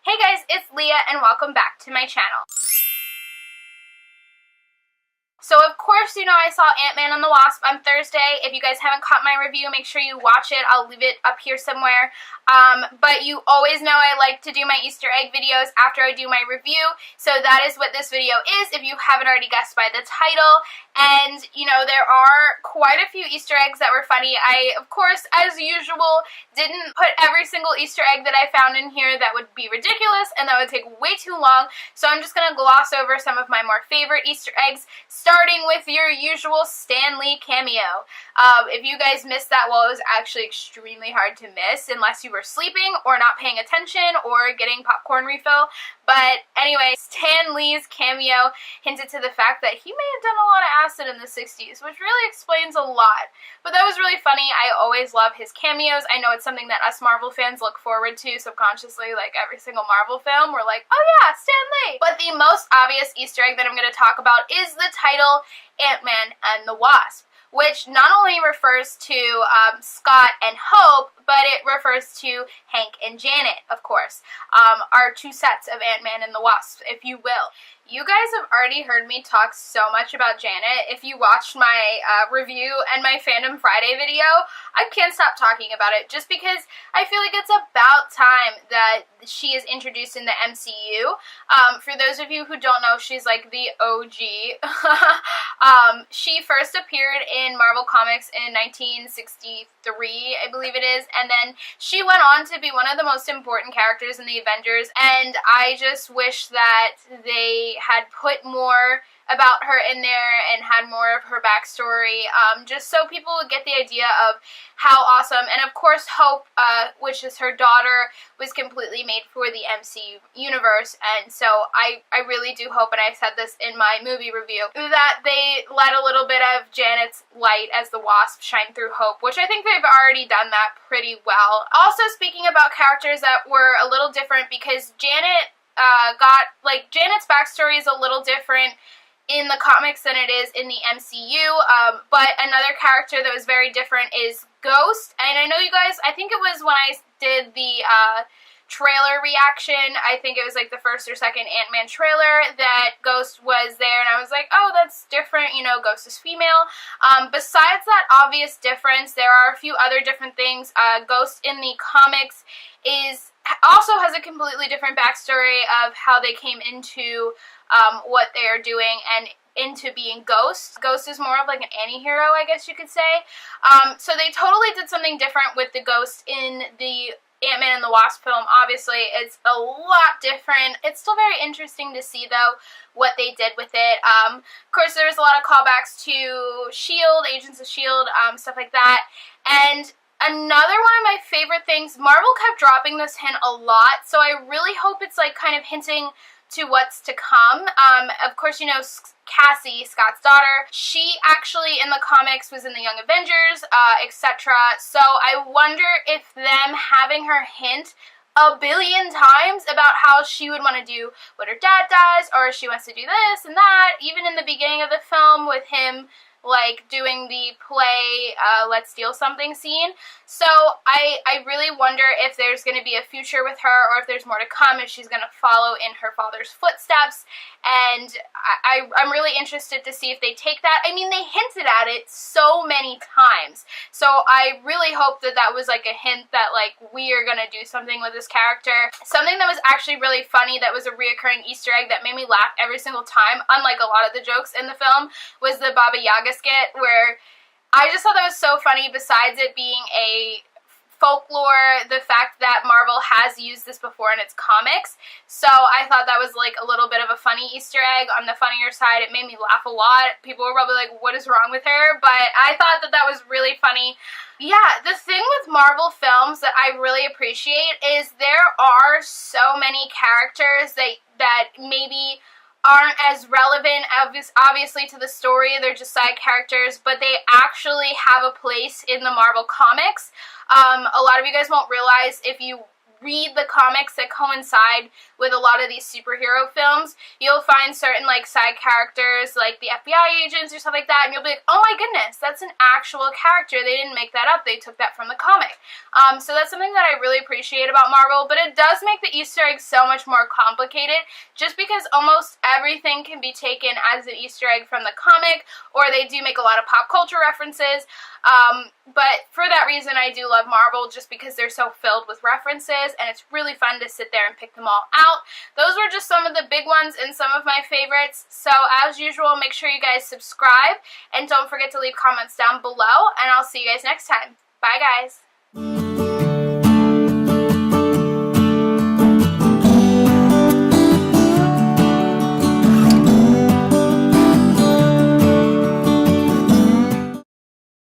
Hey guys, it's Leah and welcome back to my channel. So of course, you know, I saw Ant-Man and the Wasp on Thursday. If you guys haven't caught my review, make sure you watch it. I'll leave it up here somewhere. But you always know I like to do my Easter egg videos after I do my review. So that is what this video is, if you haven't already guessed by the title. And, you know, there are quite a few Easter eggs that were funny. I, of course, as usual, didn't put every single Easter egg that I found in here. That would be ridiculous and that would take way too long. So I'm just going to gloss over some of my more favorite Easter eggs, starting with your usual Stan Lee cameo. If you guys missed that, well, it was actually extremely hard to miss unless you were sleeping or not paying attention or getting popcorn refill. But anyway, Stan Lee's cameo hinted to the fact that he may have done a lot of acid in the 60s, which really explains a lot. But that was really funny. I always love his cameos. I know it's something that us Marvel fans look forward to subconsciously, like every single Marvel film. We're like, oh yeah, Stan Lee! But the most obvious Easter egg that I'm going to talk about is the title, Ant-Man and the Wasp, which not only refers to Scott and Hope, but it refers to Hank and Janet, of course. Our two sets of Ant-Man and the Wasp, if you will. You guys have already heard me talk so much about Janet. If you watched my review and my Fandom Friday video, I can't stop talking about it just because I feel like it's about time that she is introduced in the MCU. For those of you who don't know, she's like the OG. She first appeared in Marvel Comics in 1963, I believe it is, and then she went on to be one of the most important characters in the Avengers, and I just wish that they had put more about her in there and had more of her backstory, just so people would get the idea of how awesome. And of course Hope, which is her daughter, was completely made for the MCU universe, and so I really do hope, and I said this in my movie review, that they let a little bit of Janet's light as the Wasp shine through Hope, which I think they've already done that pretty well. Also, speaking about characters that were a little different, because Janet Janet's backstory is a little different in the comics than it is in the MCU, but another character that was very different is Ghost. And I know you guys, I think it was when I did the trailer reaction, I think it was like the first or second Ant-Man trailer, that Ghost was there, and I was like, oh, that's different, you know, Ghost is female. Besides that obvious difference, there are a few other different things. Ghost in the comics also has a completely different backstory of how they came into what they are doing and into being Ghost. Ghost is more of like an anti-hero, I guess you could say. So they totally did something different with the Ghost in the Ant-Man and the Wasp film. Obviously, it's a lot different. It's still very interesting to see, though, what they did with it. Of course, there was a lot of callbacks to S.H.I.E.L.D., Agents of S.H.I.E.L.D., stuff like that. And another one of my favorite things, Marvel kept dropping this hint a lot, so I really hope it's like kind of hinting to what's to come. Of course, you know, Cassie, Scott's daughter, she actually in the comics was in the Young Avengers, etc. So I wonder if them having her hint a billion times about how she would want to do what her dad does, or she wants to do this and that, even in the beginning of the film with him like doing the play Let's Steal Something scene. So I really wonder if there's going to be a future with her, or if there's more to come, if she's going to follow in her father's footsteps. And I'm really interested to see if they take that. I mean, they hinted at it so many times, so I really hope that that was like a hint that like we are going to do something with this character. Something that was actually really funny, that was a reoccurring Easter egg that made me laugh every single time, unlike a lot of the jokes in the film, was the Baba Yaga skit, where I just thought that was so funny. Besides it being a folklore, the fact that Marvel has used this before in its comics, so I thought that was like a little bit of a funny Easter egg. On the funnier side, it made me laugh a lot. People were probably like, what is wrong with her? But I thought that that was really funny. Yeah, the thing with Marvel films that I really appreciate is there are so many characters that maybe aren't as relevant, obviously, to the story. They're just side characters, but they actually have a place in the Marvel comics. A lot of you guys won't realize if you read the comics that coincide with a lot of these superhero films, you'll find certain, like, side characters, like the FBI agents or stuff like that, and you'll be like, oh my goodness, that's an actual character. They didn't make that up. They took that from the comic. So that's something that I really appreciate about Marvel, but it does make the Easter eggs so much more complicated, just because almost everything can be taken as an Easter egg from the comic, or they do make a lot of pop culture references. But for that reason, I do love Marvel, just because they're so filled with references, and it's really fun to sit there and pick them all out. Those were just some of the big ones and some of my favorites. So as usual, make sure you guys subscribe, and don't forget to leave comments down below, and I'll see you guys next time. Bye, guys.